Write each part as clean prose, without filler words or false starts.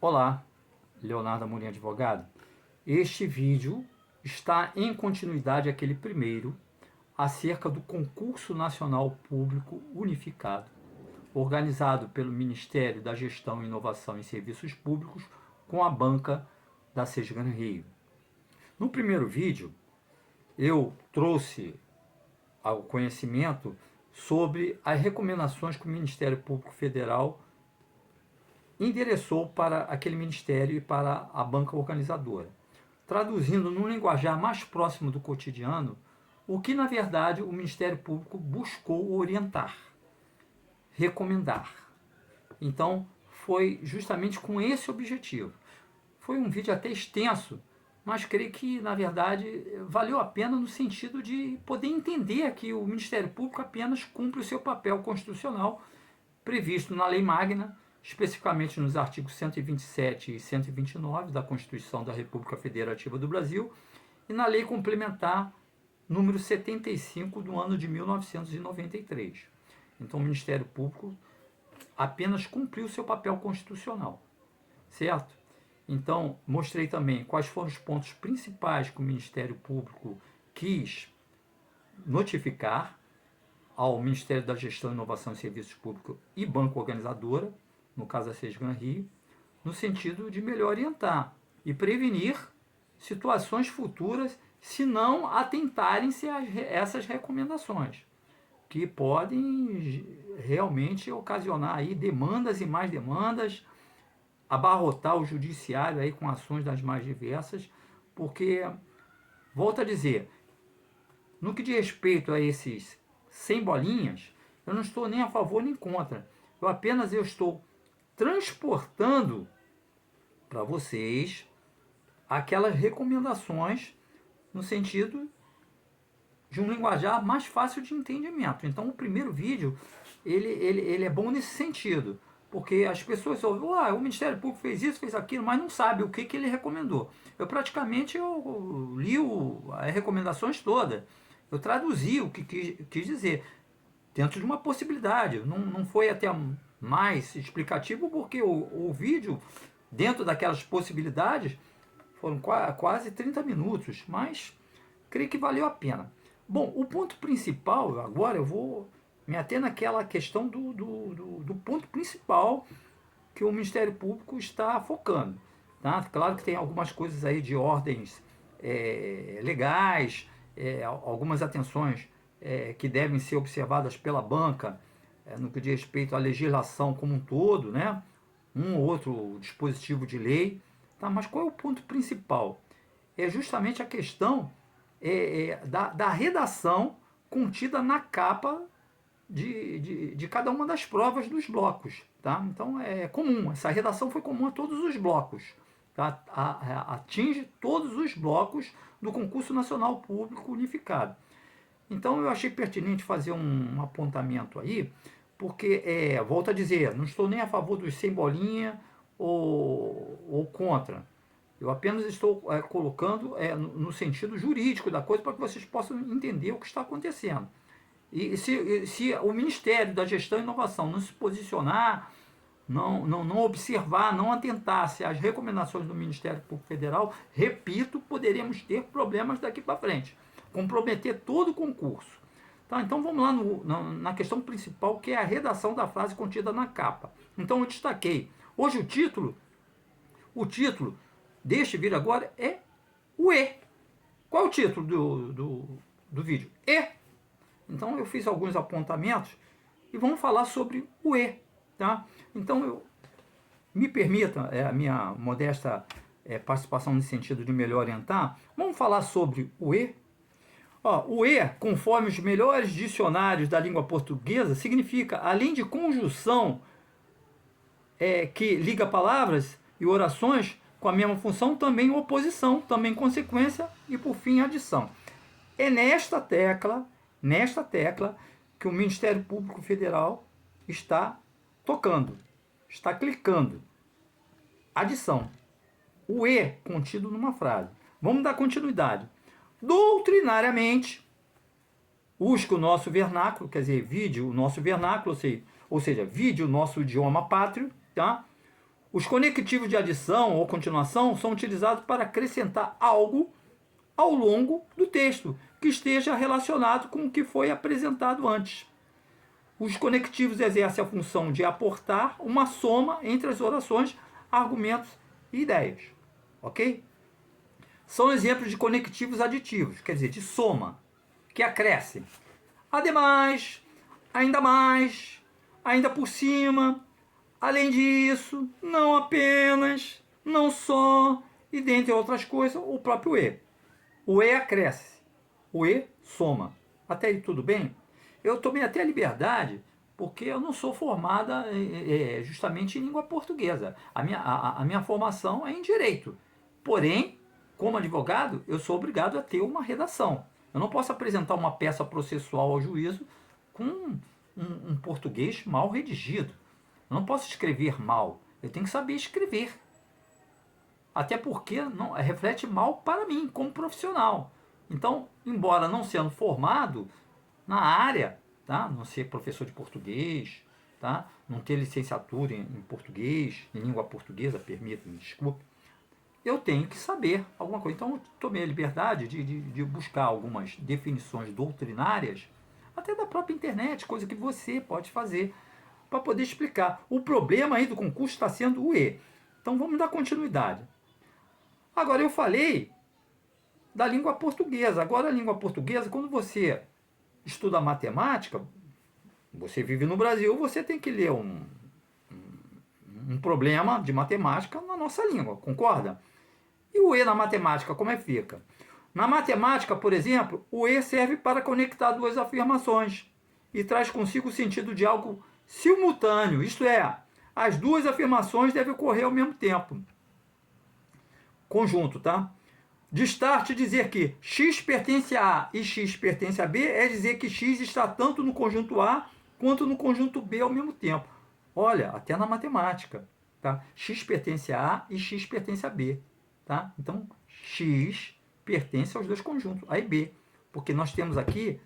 Olá, Leonardo Amorim Advogado. Este vídeo está em continuidade àquele primeiro, acerca do Concurso Nacional Público Unificado, organizado pelo Ministério da Gestão, Inovação e Serviços Públicos com a banca da Sesgan Rio. No primeiro vídeo, eu trouxe ao conhecimento sobre as recomendações que o Ministério Público Federal endereçou para aquele ministério e para a banca organizadora, traduzindo num linguajar mais próximo do cotidiano o que, na verdade, o Ministério Público buscou orientar, recomendar. Então, foi justamente com esse objetivo. Foi um vídeo até extenso, mas creio que, na verdade, valeu a pena no sentido de poder entender que o Ministério Público apenas cumpre o seu papel constitucional previsto na Lei Magna, especificamente nos artigos 127 e 129 da Constituição da República Federativa do Brasil e na Lei Complementar número 75 do ano de 1993. Então, o Ministério Público apenas cumpriu seu papel constitucional, certo? Então, mostrei também quais foram os pontos principais que o Ministério Público quis notificar ao Ministério da Gestão, Inovação e Serviços Públicos e Banca Organizadora, no caso a Sesgan Rio, no sentido de melhor orientar e prevenir situações futuras se não atentarem-se a essas recomendações, que podem realmente ocasionar aí demandas e mais demandas, abarrotar o judiciário aí com ações das mais diversas, porque, volto a dizer, no que diz respeito a esses 100 bolinhas, eu não estou nem a favor nem contra. Eu estou transportando para vocês aquelas recomendações no sentido de um linguajar mais fácil de entendimento. Então, o primeiro vídeo, ele é bom nesse sentido, porque as pessoas ouvem, o Ministério Público fez isso, fez aquilo, mas não sabe o que ele recomendou. Eu praticamente li as recomendações todas. Eu traduzi o que quis dizer, dentro de uma possibilidade. Não foi até mais explicativo, porque o vídeo, dentro daquelas possibilidades, foram quase 30 minutos, mas creio que valeu a pena. Bom, o ponto principal, agora eu vou me ater naquela questão do ponto principal que o Ministério Público está focando. Tá? Claro que tem algumas coisas aí de ordens legais, algumas atenções que devem ser observadas pela banca no que diz respeito à legislação como um todo, né? Um ou outro dispositivo de lei. Tá? Mas qual é o ponto principal? É justamente a questão da redação contida na capa de cada uma das provas dos blocos. Tá? Então é comum, essa redação foi comum a todos os blocos. Tá? Atinge todos os blocos do Concurso Nacional Público Unificado. Então eu achei pertinente fazer um apontamento aí, porque, volto a dizer, não estou nem a favor dos sem bolinha ou contra. Eu apenas estou colocando no sentido jurídico da coisa para que vocês possam entender o que está acontecendo. E se o Ministério da Gestão e Inovação não se posicionar, não observar, não atentar-se às recomendações do Ministério Público Federal, repito, poderemos ter problemas daqui para frente, comprometer todo o concurso. Tá? Então vamos lá na questão principal, que é a redação da frase contida na capa. Então eu destaquei. Hoje o título deste vídeo agora é o E. Qual é o título do vídeo? E. Então eu fiz alguns apontamentos e vamos falar sobre o E. Tá? Então me permita a minha modesta participação nesse sentido de melhor orientar. Vamos falar sobre o E. O E, conforme os melhores dicionários da língua portuguesa, significa, além de conjunção que liga palavras e orações com a mesma função, também oposição, também consequência e, por fim, adição. É nesta tecla que o Ministério Público Federal está tocando, está clicando. Adição. O E contido numa frase. Vamos dar continuidade. Doutrinariamente, busca o nosso vernáculo, quer dizer, vide o nosso vernáculo, ou seja, vide o nosso idioma pátrio, tá? Os conectivos de adição ou continuação são utilizados para acrescentar algo ao longo do texto que esteja relacionado com o que foi apresentado antes. Os conectivos exercem a função de aportar uma soma entre as orações, argumentos e ideias. Ok? São exemplos de conectivos aditivos, quer dizer, de soma, que acrescem. Ademais, ainda mais, ainda por cima, além disso, não apenas, não só, e dentre outras coisas, o próprio E. O E acresce, o E soma. Até aí tudo bem? Eu tomei até a liberdade, porque eu não sou formada justamente em língua portuguesa. A minha formação é em direito. Porém, como advogado, eu sou obrigado a ter uma redação. Eu não posso apresentar uma peça processual ao juízo com um português mal redigido. Eu não posso escrever mal. Eu tenho que saber escrever. Até porque não reflete mal para mim, como profissional. Então, embora não sendo formado na área, tá? Não ser professor de português, tá? Não ter licenciatura em português, em língua portuguesa, permita-me, desculpe, eu tenho que saber alguma coisa. Então, eu tomei a liberdade de buscar algumas definições doutrinárias, até da própria internet, coisa que você pode fazer, para poder explicar. O problema aí do concurso está sendo o E. Então, vamos dar continuidade. Agora, eu falei da língua portuguesa. Agora, a língua portuguesa, quando você estuda matemática, você vive no Brasil, você tem que ler um problema de matemática na nossa língua, concorda? E o E na matemática, como é que fica? Na matemática, por exemplo, o E serve para conectar duas afirmações e traz consigo o sentido de algo simultâneo, isto é, as duas afirmações devem ocorrer ao mesmo tempo. Conjunto, tá? De start, dizer que X pertence a A e X pertence a B é dizer que X está tanto no conjunto A quanto no conjunto B ao mesmo tempo. Olha, até na matemática, tá? X pertence a A e X pertence a B, tá? Então, X pertence aos dois conjuntos, A e B, porque nós temos aqui,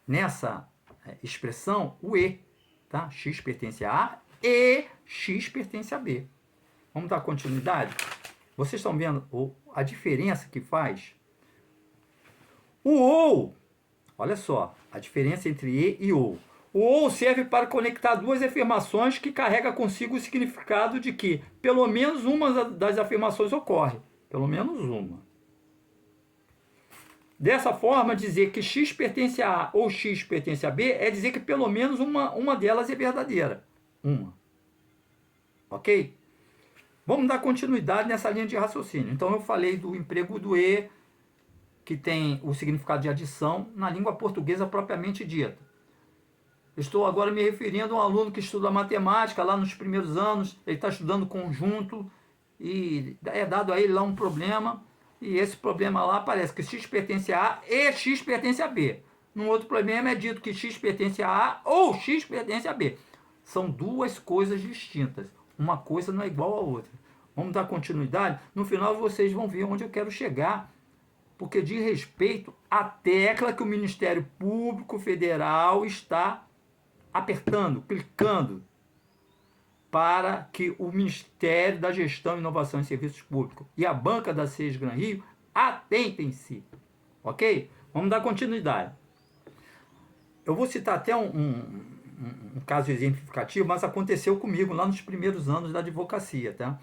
nessa expressão, o E, tá? X pertence a A e X pertence a B. Vamos dar continuidade? Vocês estão vendo a diferença que faz? O OU, olha só, a diferença entre E e OU. O OU serve para conectar duas afirmações que carrega consigo o significado de que pelo menos uma das afirmações ocorre. Pelo menos uma. Dessa forma, dizer que X pertence a A ou X pertence a B é dizer que pelo menos uma delas é verdadeira. Uma. Ok? Vamos dar continuidade nessa linha de raciocínio. Então, eu falei do emprego do E, que tem o significado de adição, na língua portuguesa propriamente dita. Estou agora me referindo a um aluno que estuda matemática lá nos primeiros anos, ele está estudando conjunto e é dado a ele lá um problema, e esse problema lá parece que X pertence a A e X pertence a B. Num outro problema é dito que X pertence a A ou X pertence a B. São duas coisas distintas. Uma coisa não é igual à outra. Vamos dar continuidade? No final vocês vão ver onde eu quero chegar, porque diz respeito à tecla que o Ministério Público Federal está apertando, clicando, para que o Ministério da Gestão, Inovação e Serviços Públicos e a banca da SES Gran Rio atentem-se. Ok? Vamos dar continuidade. Eu vou citar até um caso exemplificativo, mas aconteceu comigo lá nos primeiros anos da advocacia, tá?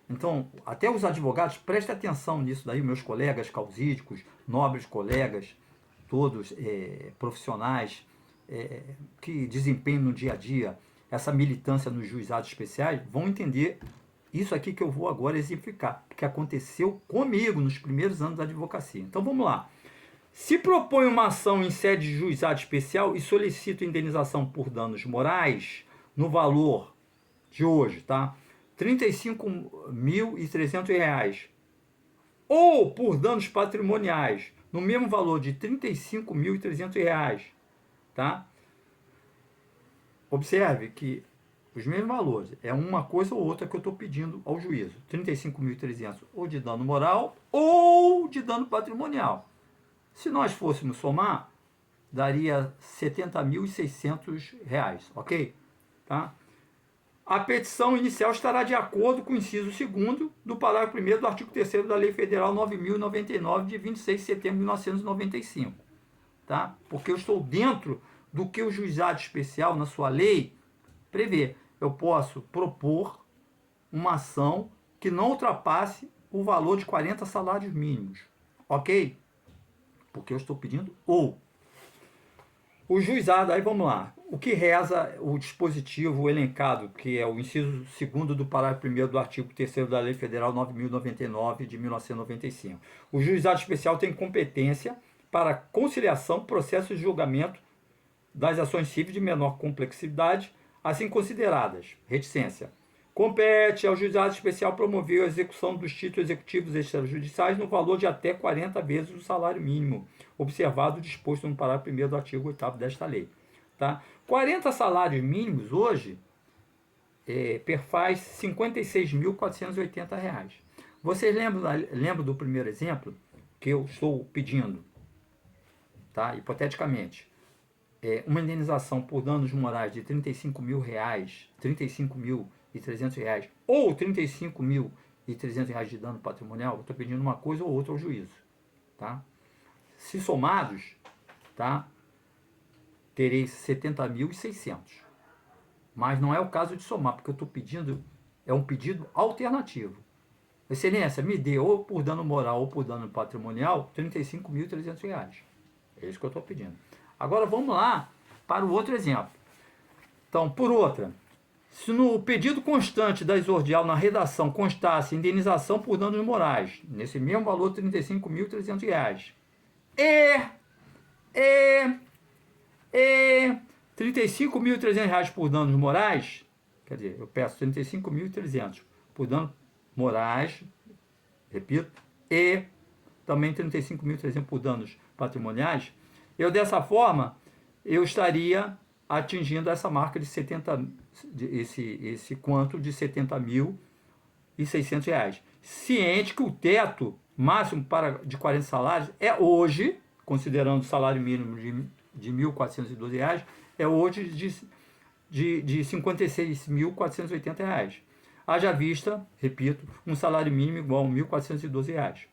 Então, até os advogados, prestem atenção nisso daí, meus colegas causídicos, nobres colegas, todos profissionais que desempenham no dia a dia essa militância nos juizados especiais, vão entender isso aqui que eu vou agora exemplificar, que aconteceu comigo nos primeiros anos da advocacia. Então, vamos lá. Se propõe uma ação em sede de juizado especial e solicita indenização por danos morais no valor de hoje, tá? R$ 35.300, ou por danos patrimoniais no mesmo valor de R$ 35.300, tá? Observe que os mesmos valores, é uma coisa ou outra que eu estou pedindo ao juízo, 35.300 ou de dano moral ou de dano patrimonial. Se nós fôssemos somar, daria R$ 70.600, ok? Tá? a petição inicial estará de acordo com o inciso 2º do parágrafo 1º do artigo 3º da Lei Federal 9.099, de 26 de setembro de 1995. Tá? Porque eu estou dentro do que o juizado especial, na sua lei, prevê. Eu posso propor uma ação que não ultrapasse o valor de 40 salários mínimos. Ok? Porque eu estou pedindo ou. O juizado, aí vamos lá. O que reza o dispositivo elencado, que é o inciso 2º do parágrafo 1º do artigo 3º da Lei Federal 9.099, de 1995. O juizado especial tem competência para conciliação, processo de julgamento das ações cíveis de menor complexidade, assim consideradas. Reticência. Compete ao juizado especial promover a execução dos títulos executivos extrajudiciais no valor de até 40 vezes o salário mínimo, observado o disposto no parágrafo 1º do artigo 8º desta lei. Tá? 40 salários mínimos hoje perfaz R$ 56.480. Vocês lembram do primeiro exemplo que eu estou pedindo, tá? Hipoteticamente, uma indenização por danos morais de R$ 35.300 reais ou R$ 35.300 de dano patrimonial, eu estou pedindo uma coisa ou outra ao juízo. Tá? Se somados, tá, terei 70.600. Mas não é o caso de somar, porque eu estou pedindo, é um pedido alternativo. Excelência, me dê ou por dano moral ou por dano patrimonial R$ 35.300. É isso que eu estou pedindo. Agora vamos lá para o outro exemplo. Então, por outra, se no pedido constante da exordial na redação constasse indenização por danos morais, nesse mesmo valor R$ 35.300, e R$ 35.300 por danos morais, quer dizer, eu peço 35.300 por danos morais, repito, e também 35.300 por danos patrimoniais, eu dessa forma, eu estaria atingindo essa marca de 70, esse quanto de R$ 70.600. Ciente que o teto máximo de 40 salários é hoje, considerando o salário mínimo de R$ 1.412, é hoje de R$ 56.480. Haja vista, repito, um salário mínimo igual a R$ 1.412.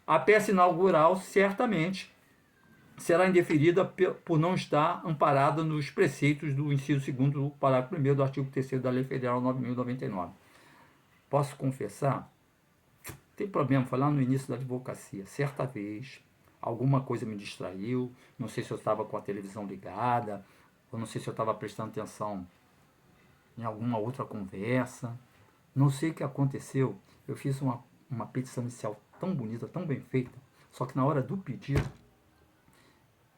A peça inaugural certamente será indeferida por não estar amparada nos preceitos do inciso 2º do parágrafo 1º do artigo 3º da Lei Federal 9.099. Posso confessar? Não tem problema, foi lá no início da advocacia. Certa vez, alguma coisa me distraiu, não sei se eu estava com a televisão ligada, ou não sei se eu estava prestando atenção em alguma outra conversa. Não sei o que aconteceu. Eu fiz uma petição inicial tão bonita, tão bem feita, só que na hora do pedido,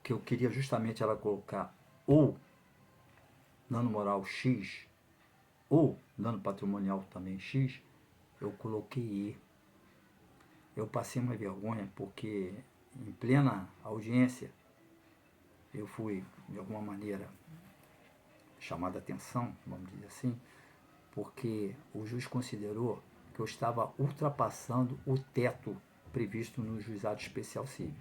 que eu queria justamente ela colocar ou dano moral X, ou dano patrimonial também X, eu coloquei E. Eu passei uma vergonha, porque em plena audiência, eu fui, de alguma maneira, chamado a atenção, vamos dizer assim, porque o juiz considerou que eu estava ultrapassando o teto previsto no juizado especial civil.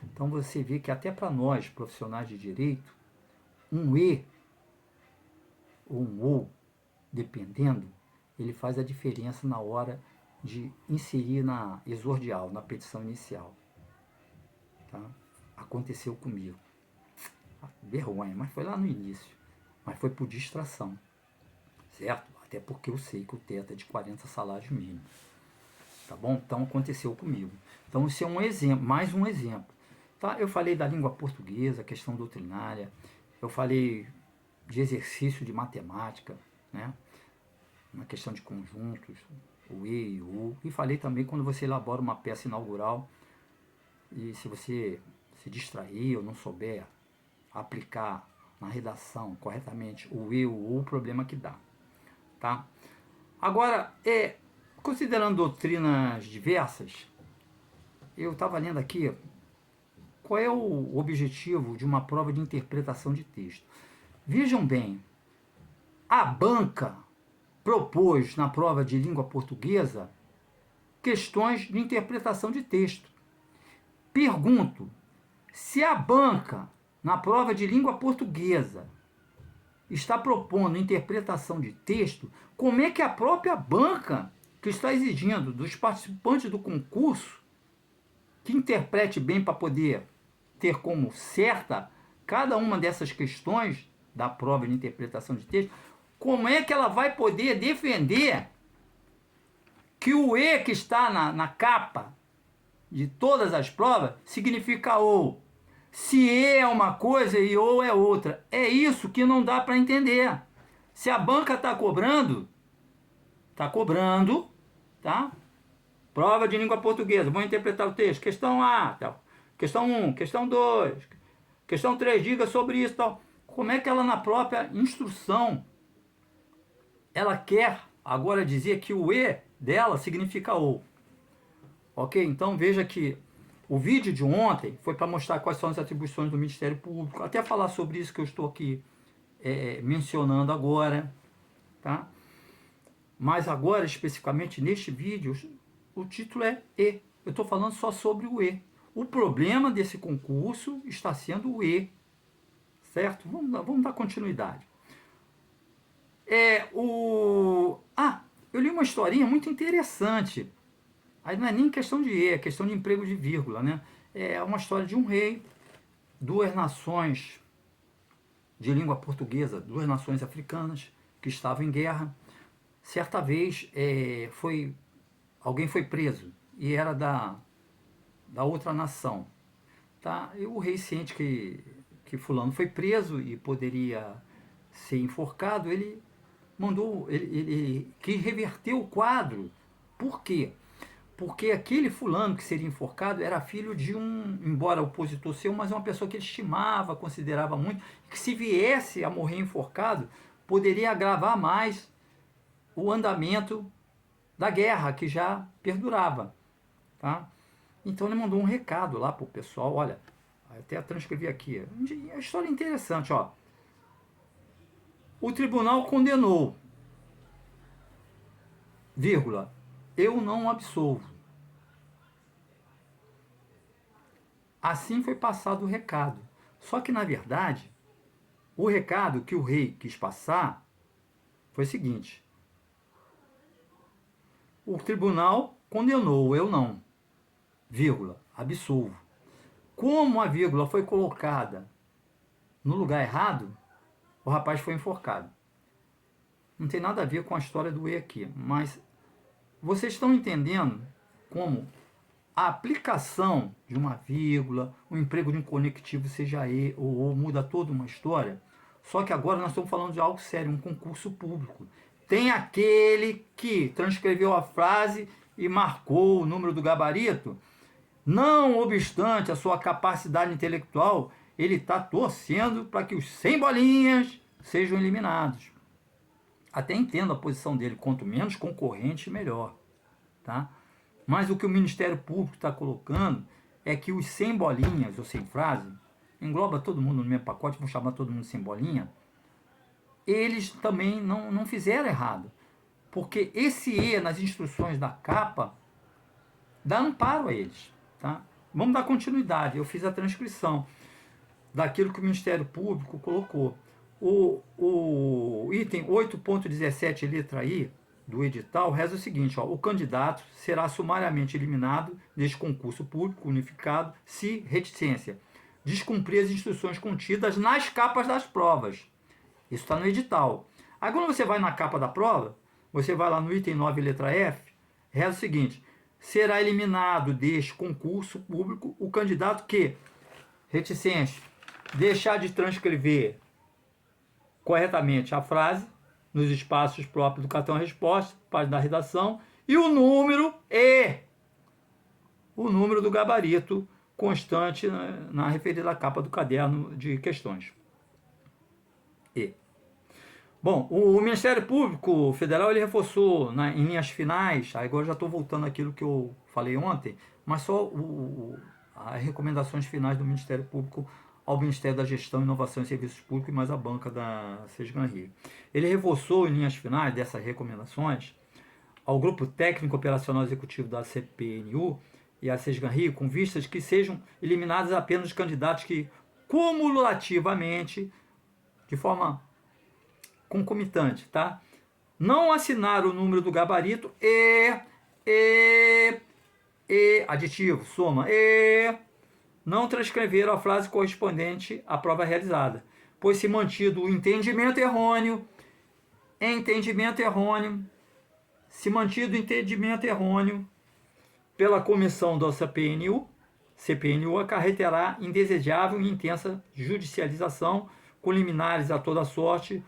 Então você vê que até para nós, profissionais de direito, um E ou um OU, dependendo, ele faz a diferença na hora de inserir na exordial, na petição inicial. Tá? Aconteceu comigo. Vergonha, mas foi lá no início. Mas foi por distração. Certo? Até porque eu sei que o teto é de 40 salários mínimos. Tá bom? Então aconteceu comigo. Então esse é um exemplo, mais um exemplo. Tá? Eu falei da língua portuguesa, questão doutrinária, eu falei de exercício de matemática, né? Na questão de conjuntos, o E e o U, e falei também quando você elabora uma peça inaugural e se você se distrair ou não souber aplicar na redação corretamente o E e o U, o problema que dá. Tá? Agora, considerando doutrinas diversas, eu estava lendo aqui qual é o objetivo de uma prova de interpretação de texto. Vejam bem, a banca propôs na prova de língua portuguesa questões de interpretação de texto. Pergunto, se a banca, na prova de língua portuguesa, está propondo interpretação de texto, como é que a própria banca, que está exigindo dos participantes do concurso, que interprete bem para poder ter como certa cada uma dessas questões da prova de interpretação de texto, como é que ela vai poder defender que o E que está na capa de todas as provas significa ou? Se E é uma coisa e ou é outra. É isso que não dá para entender. Se a banca está cobrando, tá? Prova de língua portuguesa, vou interpretar o texto. Questão A, tal. Questão 1, questão 2, questão 3, diga sobre isso, tal. Como é que ela na própria instrução, ela quer agora dizer que o E dela significa ou? Ok? Então veja que o vídeo de ontem foi para mostrar quais são as atribuições do Ministério Público, até falar sobre isso que eu estou aqui mencionando agora, tá? Mas agora, especificamente neste vídeo, o título é E. Eu estou falando só sobre o E. O problema desse concurso está sendo o E, certo? Vamos dar continuidade. Eu li uma historinha muito interessante. Aí não é nem questão de E, é questão de emprego de vírgula, né? É uma história de um rei, duas nações de língua portuguesa, duas nações africanas que estavam em guerra. Certa vez alguém foi preso e era da outra nação, tá? E o rei, ciente que fulano foi preso e poderia ser enforcado, ele quis reverter o quadro. Por quê? Porque aquele fulano que seria enforcado era filho de embora opositor seu, mas uma pessoa que ele estimava, considerava muito, que se viesse a morrer enforcado, poderia agravar mais o andamento da guerra, que já perdurava, tá? Então ele mandou um recado lá para o pessoal, olha, até transcrevi aqui, a história é interessante, ó. O tribunal condenou, vírgula, eu não absolvo. Assim foi passado o recado. Só que, na verdade, o recado que o rei quis passar foi o seguinte: o tribunal condenou, eu não, vírgula, absolvo. Como a vírgula foi colocada no lugar errado, o rapaz foi enforcado. Não tem nada a ver com a história do E aqui, mas vocês estão entendendo como a aplicação de uma vírgula, o emprego de um conectivo, seja E ou muda toda uma história? Só que agora nós estamos falando de algo sério, um concurso público. Tem aquele que transcreveu a frase e marcou o número do gabarito. Não obstante a sua capacidade intelectual, ele está torcendo para que os 100 bolinhas sejam eliminados. Até entendo a posição dele, quanto menos concorrente, melhor, tá? Mas o que o Ministério Público está colocando é que os 100 bolinhas, ou 100 frases, engloba todo mundo no mesmo pacote, vão chamar todo mundo de 100 bolinha, eles também não fizeram errado. Porque esse E nas instruções da capa dá amparo a eles, tá? Vamos dar continuidade. Eu fiz a transcrição daquilo que o Ministério Público colocou. O item 8.17, letra I, do edital, reza o seguinte: ó, o candidato será sumariamente eliminado deste concurso público unificado se reticência descumprir as instruções contidas nas capas das provas. Isso está no edital. Aí quando você vai na capa da prova, você vai lá no item 9, letra F, reza o seguinte: será eliminado deste concurso público o candidato que, reticência, deixar de transcrever corretamente a frase nos espaços próprios do cartão resposta, página da redação, e o número do gabarito constante na referida capa do caderno de questões. Bom, o Ministério Público Federal ele reforçou em linhas finais, agora já estou voltando àquilo que eu falei ontem, mas só as recomendações finais do Ministério Público ao Ministério da Gestão, Inovação e Serviços Públicos e mais a banca da Sesgan Rio. Ele reforçou em linhas finais dessas recomendações ao Grupo Técnico Operacional Executivo da CPNU e a Sesgan Rio, com vistas que sejam eliminados apenas os candidatos que cumulativamente, de forma concomitante, tá? Não assinar o número do gabarito aditivo, soma, não transcrever a frase correspondente à prova realizada, pois se mantido o entendimento errôneo, se mantido o entendimento errôneo pela comissão da CPNU acarreterá indesejável e intensa judicialização, com liminares a toda sorte,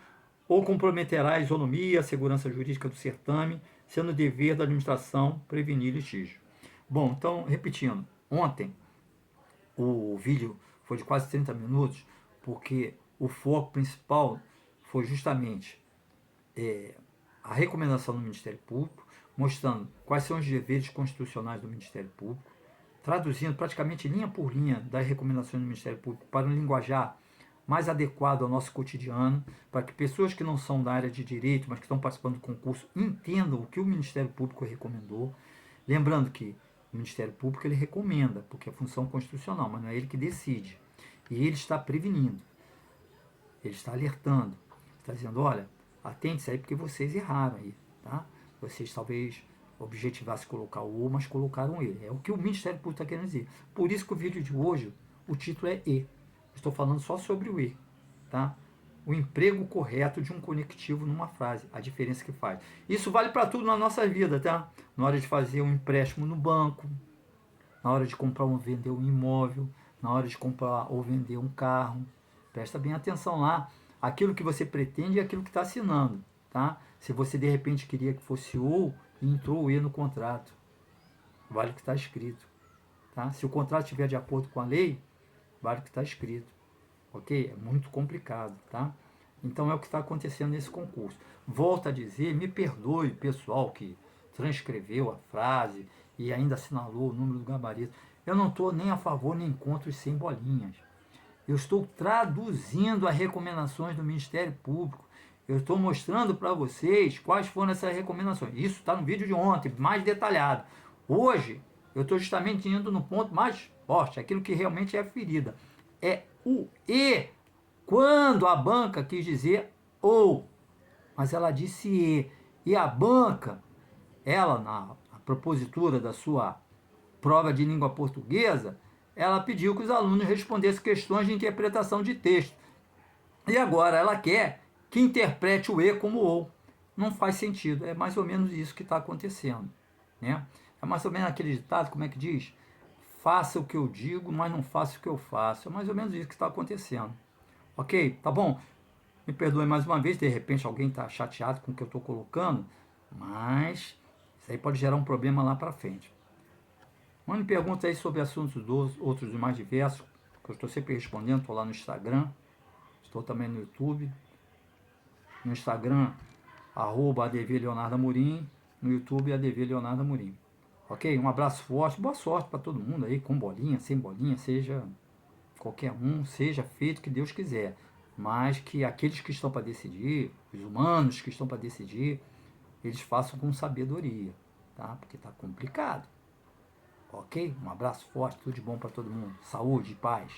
ou comprometerá a isonomia, a segurança jurídica do certame, sendo dever da administração prevenir litígio. Bom, então, repetindo, ontem o vídeo foi de quase 30 minutos, porque o foco principal foi justamente a recomendação do Ministério Público, mostrando quais são os deveres constitucionais do Ministério Público, traduzindo praticamente linha por linha das recomendações do Ministério Público para um linguajar mais adequado ao nosso cotidiano, para que pessoas que não são da área de direito, mas que estão participando do concurso, entendam o que o Ministério Público recomendou. Lembrando que o Ministério Público ele recomenda, porque é função constitucional, mas não é ele que decide. E ele está prevenindo, ele está alertando, está dizendo, olha, atente-se aí porque vocês erraram aí, tá? Vocês talvez objetivassem colocar o O, mas colocaram E. É o que o Ministério Público está querendo dizer. Por isso que o vídeo de hoje, o título é E. Estou falando só sobre o E, tá? O emprego correto de um conectivo numa frase, a diferença que faz. Isso vale para tudo na nossa vida, tá? Na hora de fazer um empréstimo no banco, na hora de comprar ou vender um imóvel, na hora de comprar ou vender um carro. Presta bem atenção lá. Aquilo que você pretende é aquilo que está assinando, tá? Se você de repente queria que fosse ou e entrou o E no contrato, vale o que está escrito, tá? Se o contrato estiver de acordo com a lei, vale o que está escrito, ok? É muito complicado, tá? Então é o que está acontecendo nesse concurso. Volto a dizer, me perdoe pessoal que transcreveu a frase e ainda assinalou o número do gabarito. Eu não estou nem a favor nem contra os sem bolinhas. Eu estou traduzindo as recomendações do Ministério Público. Eu estou mostrando para vocês quais foram essas recomendações. Isso está no vídeo de ontem, mais detalhado. Hoje, eu estou justamente indo no ponto mais forte, aquilo que realmente é a ferida. É o E, quando a banca quis dizer ou, mas ela disse E. E a banca, ela, na propositura da sua prova de língua portuguesa, ela pediu que os alunos respondessem questões de interpretação de texto. E agora ela quer que interprete o E como ou. Não faz sentido. É mais ou menos isso que está acontecendo, né? É mais ou menos aquele ditado, como é que diz? Faça o que eu digo, mas não faça o que eu faço. É mais ou menos isso que está acontecendo. Ok? Tá bom? Me perdoe mais uma vez, de repente alguém está chateado com o que eu estou colocando, mas isso aí pode gerar um problema lá para frente. Mande perguntas aí sobre assuntos outros mais diversos, que eu estou sempre respondendo, estou lá no Instagram, estou também no YouTube. No Instagram, @ADVLeonardoAmorim, no YouTube, ADVLeonardoAmorim. Ok? Um abraço forte, boa sorte para todo mundo aí, com bolinha, sem bolinha, seja qualquer um, seja feito o que Deus quiser. Mas que aqueles que estão para decidir, os humanos que estão para decidir, eles façam com sabedoria, tá? Porque está complicado. Ok? Um abraço forte, tudo de bom para todo mundo. Saúde e paz.